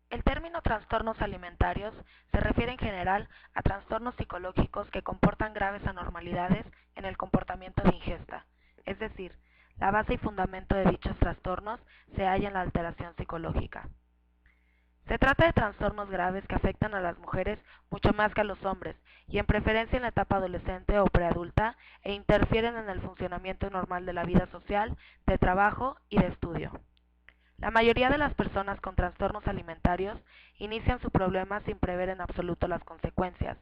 El término trastornos alimentarios se refiere en general a trastornos psicológicos que comportan graves anormalidades en el comportamiento de ingesta, es decir, la base y fundamento de dichos trastornos se halla en la alteración psicológica. Se trata de trastornos graves que afectan a las mujeres mucho más que a los hombres, y en preferencia en la etapa adolescente o preadulta, e interfieren en el funcionamiento normal de la vida social, de trabajo y de estudio. La mayoría de las personas con trastornos alimentarios inician su problema sin prever en absoluto las consecuencias.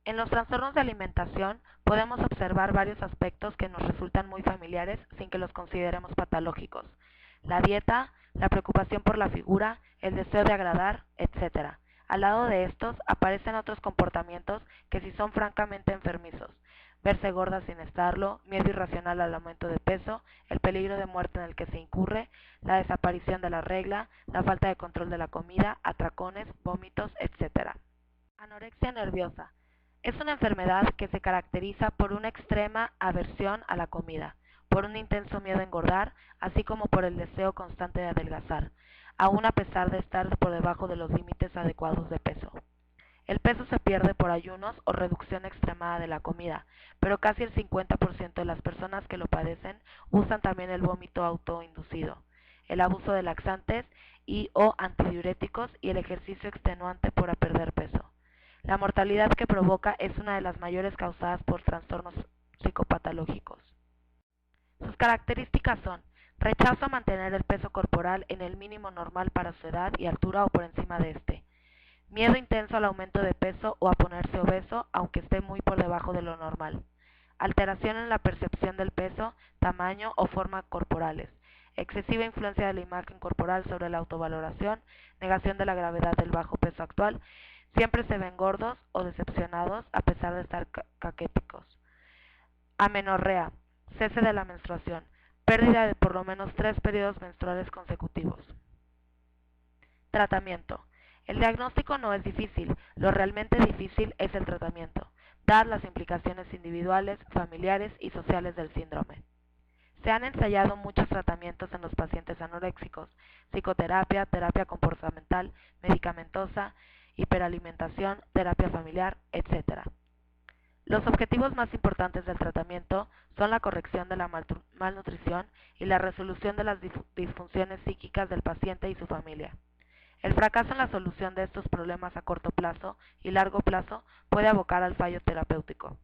En los trastornos de alimentación podemos observar varios aspectos que nos resultan muy familiares sin que los consideremos patológicos: la dieta, la preocupación por la figura, el deseo de agradar, etc. Al lado de estos aparecen otros comportamientos que sí son francamente enfermizos: verse gorda sin estarlo, miedo irracional al aumento de peso, el peligro de muerte en el que se incurre, la desaparición de la regla, la falta de control de la comida, atracones, vómitos, etc. Anorexia nerviosa. Es una enfermedad que se caracteriza por una extrema aversión a la comida, por un intenso miedo a engordar, así como por el deseo constante de adelgazar, aun a pesar de estar por debajo de los límites adecuados de peso. El peso se pierde por ayunos o reducción extremada de la comida, pero casi el 50% de las personas que lo padecen usan también el vómito autoinducido, el abuso de laxantes y o antidiuréticos y el ejercicio extenuante para perder peso. La mortalidad que provoca es una de las mayores causadas por trastornos psicopatológicos. Sus características son: rechazo a mantener el peso corporal en el mínimo normal para su edad y altura o por encima de este; miedo intenso al aumento de peso o a ponerse obeso aunque esté muy por debajo de lo normal; alteración en la percepción del peso, tamaño o forma corporales; excesiva influencia de la imagen corporal sobre la autovaloración; negación de la gravedad del bajo peso actual; siempre se ven gordos o decepcionados a pesar de estar caquéticos; amenorrea, cese de la menstruación, pérdida de por lo menos 3 periodos menstruales consecutivos. Tratamiento. El diagnóstico no es difícil, lo realmente difícil es el tratamiento, dadas las implicaciones individuales, familiares y sociales del síndrome. Se han ensayado muchos tratamientos en los pacientes anoréxicos: psicoterapia, terapia comportamental, medicamentosa, hiperalimentación, terapia familiar, etc. Los objetivos más importantes del tratamiento son la corrección de la malnutrición y la resolución de las disfunciones psíquicas del paciente y su familia. El fracaso en la solución de estos problemas a corto plazo y largo plazo puede abocar al fallo terapéutico.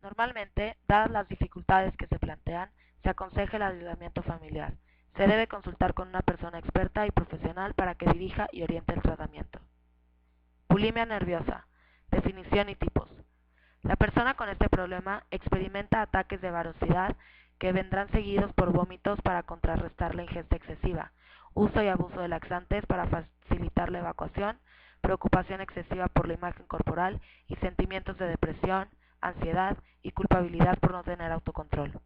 Normalmente, dadas las dificultades que se plantean, se aconseja el aislamiento familiar. Se debe consultar con una persona experta y profesional para que dirija y oriente el tratamiento. Bulimia nerviosa. Definición y tipos. La persona con este problema experimenta ataques de voracidad que vendrán seguidos por vómitos para contrarrestar la ingesta excesiva, uso y abuso de laxantes para facilitar la evacuación, preocupación excesiva por la imagen corporal y sentimientos de depresión, ansiedad y culpabilidad por no tener autocontrol.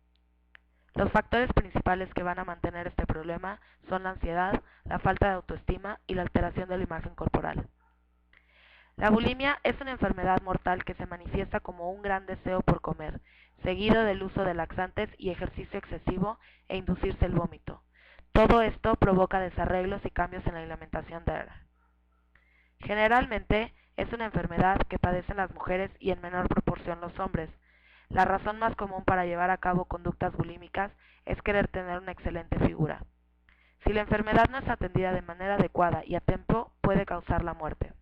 Los factores principales que van a mantener este problema son la ansiedad, la falta de autoestima y la alteración de la imagen corporal. La bulimia es una enfermedad mortal que se manifiesta como un gran deseo por comer, seguido del uso de laxantes y ejercicio excesivo e inducirse el vómito. Todo esto provoca desarreglos y cambios en la alimentación diaria. Generalmente es una enfermedad que padecen las mujeres y en menor proporción los hombres. La razón más común para llevar a cabo conductas bulímicas es querer tener una excelente figura. Si la enfermedad no es atendida de manera adecuada y a tiempo, puede causar la muerte.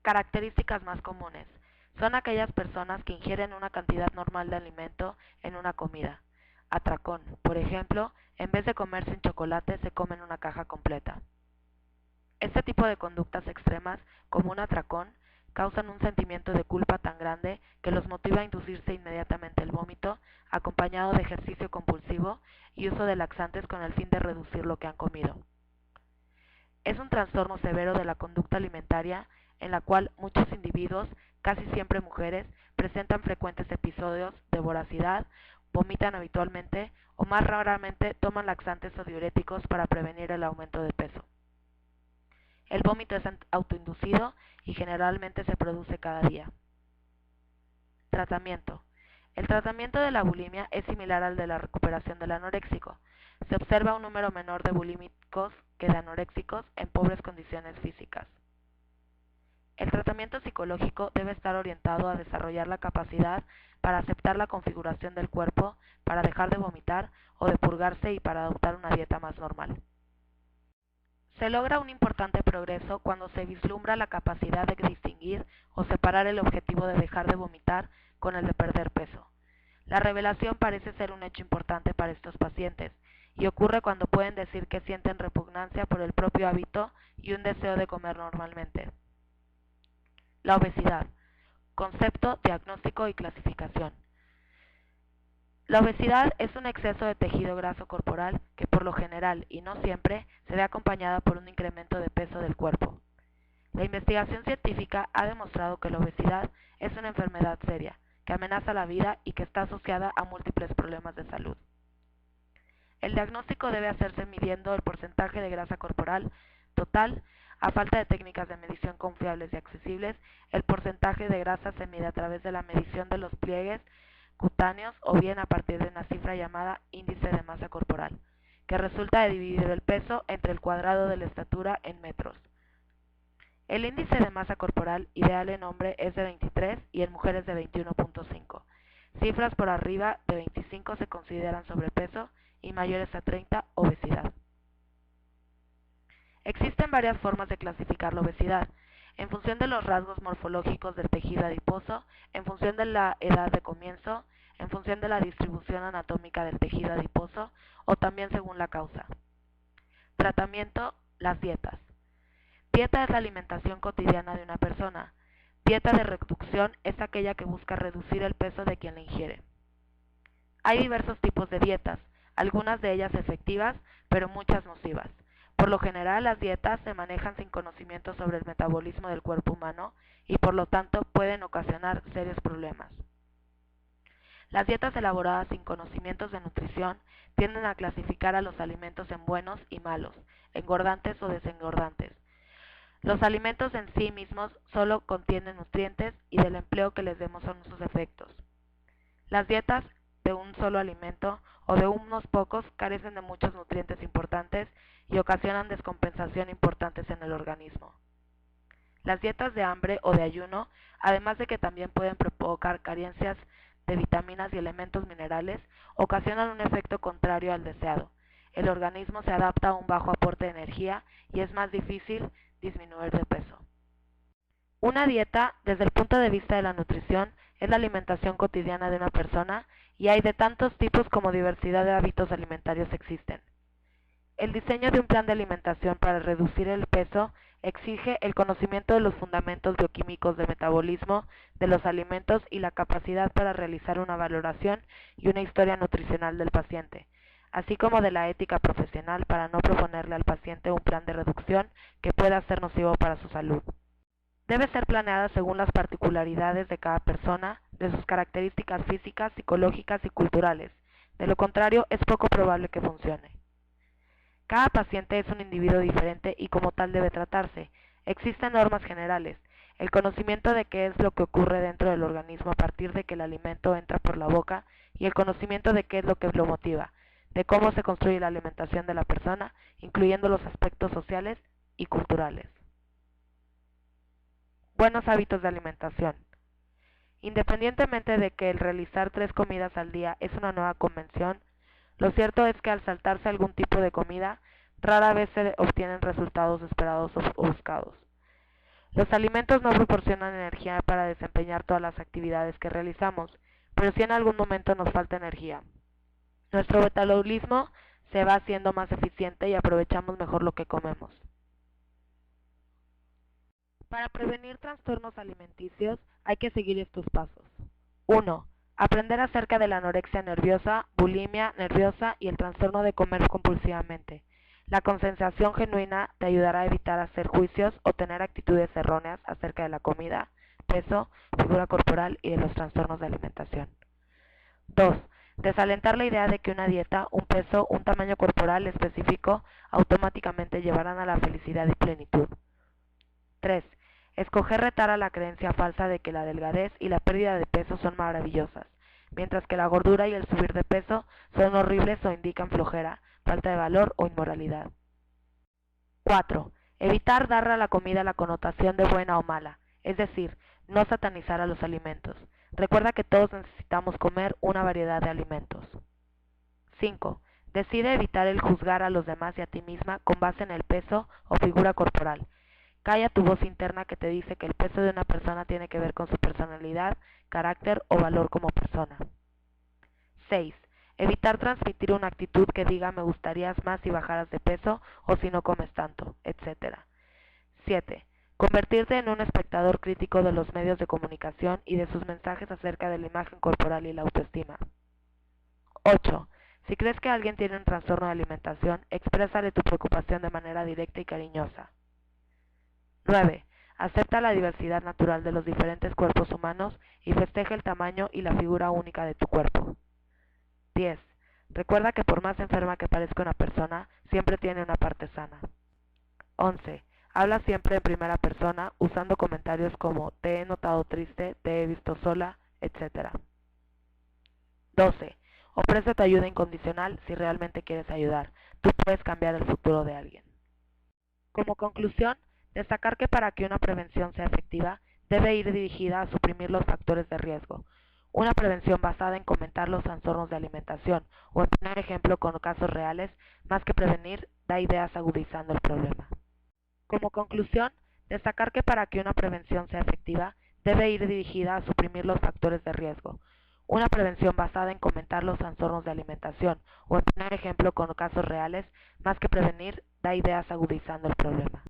Características más comunes. Son aquellas personas que ingieren una cantidad normal de alimento en una comida. Atracón, por ejemplo, en vez de comerse un chocolate, se comen una caja completa. Este tipo de conductas extremas, como un atracón, causan un sentimiento de culpa tan grande que los motiva a inducirse inmediatamente el vómito, acompañado de ejercicio compulsivo y uso de laxantes con el fin de reducir lo que han comido. Es un trastorno severo de la conducta alimentaria en la cual muchos individuos, casi siempre mujeres, presentan frecuentes episodios de voracidad, vomitan habitualmente o más raramente toman laxantes o diuréticos para prevenir el aumento de peso. El vómito es autoinducido y generalmente se produce cada día. Tratamiento. El tratamiento de la bulimia es similar al de la recuperación del anoréxico. Se observa un número menor de bulímicos que de anoréxicos en pobres condiciones físicas. El tratamiento psicológico debe estar orientado a desarrollar la capacidad para aceptar la configuración del cuerpo, para dejar de vomitar o de purgarse y para adoptar una dieta más normal. Se logra un importante progreso cuando se vislumbra la capacidad de distinguir o separar el objetivo de dejar de vomitar con el de perder peso. La revelación parece ser un hecho importante para estos pacientes y ocurre cuando pueden decir que sienten repugnancia por el propio hábito y un deseo de comer normalmente. La obesidad. Concepto, diagnóstico y clasificación. La obesidad es un exceso de tejido graso corporal que por lo general, y no siempre, se ve acompañada por un incremento de peso del cuerpo. La investigación científica ha demostrado que la obesidad es una enfermedad seria, que amenaza la vida y que está asociada a múltiples problemas de salud. El diagnóstico debe hacerse midiendo el porcentaje de grasa corporal total. A falta de técnicas de medición confiables y accesibles, el porcentaje de grasa se mide a través de la medición de los pliegues cutáneos o bien a partir de una cifra llamada índice de masa corporal, que resulta de dividir el peso entre el cuadrado de la estatura en metros. El índice de masa corporal ideal en hombre es de 23 y en mujeres de 21.5. Cifras por arriba de 25 se consideran sobrepeso y mayores a 30 obesidad. Existen varias formas de clasificar la obesidad, en función de los rasgos morfológicos del tejido adiposo, en función de la edad de comienzo, en función de la distribución anatómica del tejido adiposo o también según la causa. Tratamiento: las dietas. Dieta es la alimentación cotidiana de una persona. Dieta de reducción es aquella que busca reducir el peso de quien la ingiere. Hay diversos tipos de dietas, algunas de ellas efectivas, pero muchas nocivas. Por lo general, las dietas se manejan sin conocimiento sobre el metabolismo del cuerpo humano y por lo tanto pueden ocasionar serios problemas. Las dietas elaboradas sin conocimientos de nutrición tienden a clasificar a los alimentos en buenos y malos, engordantes o desengordantes. Los alimentos en sí mismos solo contienen nutrientes y del empleo que les demos son sus efectos. Las dietas de un solo alimento o de unos pocos carecen de muchos nutrientes importantes y ocasionan descompensación importantes en el organismo. Las dietas de hambre o de ayuno, además de que también pueden provocar carencias de vitaminas y elementos minerales, ocasionan un efecto contrario al deseado. El organismo se adapta a un bajo aporte de energía y es más difícil disminuir de peso. Una dieta, desde el punto de vista de la nutrición, es la alimentación cotidiana de una persona y hay de tantos tipos como diversidad de hábitos alimentarios existen. El diseño de un plan de alimentación para reducir el peso exige el conocimiento de los fundamentos bioquímicos del metabolismo de los alimentos y la capacidad para realizar una valoración y una historia nutricional del paciente, así como de la ética profesional para no proponerle al paciente un plan de reducción que pueda ser nocivo para su salud. Debe ser planeada según las particularidades de cada persona, de sus características físicas, psicológicas y culturales. De lo contrario, es poco probable que funcione. Cada paciente es un individuo diferente y como tal debe tratarse. Existen normas generales. El conocimiento de qué es lo que ocurre dentro del organismo a partir de que el alimento entra por la boca y el conocimiento de qué es lo que lo motiva, de cómo se construye la alimentación de la persona, incluyendo los aspectos sociales y culturales. Buenos hábitos de alimentación. Independientemente de que el realizar 3 comidas al día es una nueva convención, lo cierto es que al saltarse algún tipo de comida, rara vez se obtienen resultados esperados o buscados. Los alimentos no proporcionan energía para desempeñar todas las actividades que realizamos, pero si en algún momento nos falta energía. Nuestro metabolismo se va haciendo más eficiente y aprovechamos mejor lo que comemos. Para prevenir trastornos alimenticios hay que seguir estos pasos. 1. Aprender acerca de la anorexia nerviosa, bulimia nerviosa y el trastorno de comer compulsivamente. La concienciación genuina te ayudará a evitar hacer juicios o tener actitudes erróneas acerca de la comida, peso, figura corporal y de los trastornos de alimentación. 2. Desalentar la idea de que una dieta, un peso, un tamaño corporal específico automáticamente llevarán a la felicidad y plenitud. 3. Escoger retar a la creencia falsa de que la delgadez y la pérdida de peso son maravillosas, mientras que la gordura y el subir de peso son horribles o indican flojera, falta de valor o inmoralidad. 4. Evitar dar a la comida la connotación de buena o mala, es decir, no satanizar a los alimentos. Recuerda que todos necesitamos comer una variedad de alimentos. 5. Decide evitar el juzgar a los demás y a ti misma con base en el peso o figura corporal. Calla tu voz interna que te dice que el peso de una persona tiene que ver con su personalidad, carácter o valor como persona. 6. Evitar transmitir una actitud que diga me gustarías más si bajaras de peso o si no comes tanto, etc. 7. Convertirte en un espectador crítico de los medios de comunicación y de sus mensajes acerca de la imagen corporal y la autoestima. 8. Si crees que alguien tiene un trastorno de alimentación, exprésale tu preocupación de manera directa y cariñosa. 9. Acepta la diversidad natural de los diferentes cuerpos humanos y festeja el tamaño y la figura única de tu cuerpo. 10. Recuerda que por más enferma que parezca una persona, siempre tiene una parte sana. 11. Habla siempre en primera persona, usando comentarios como te he notado triste, te he visto sola, etc. 12. Ofrece tu ayuda incondicional si realmente quieres ayudar. Tú puedes cambiar el futuro de alguien. Como conclusión, destacar que para que una prevención sea efectiva, debe ir dirigida a suprimir los factores de riesgo. Una prevención basada en comentar los trastornos de alimentación o en poner ejemplo con casos reales, más que prevenir, da ideas agudizando el problema. Como conclusión, destacar que para que una prevención sea efectiva, debe ir dirigida a suprimir los factores de riesgo. Una prevención basada en comentar los trastornos de alimentación o en poner ejemplo con casos reales, más que prevenir, da ideas agudizando el problema.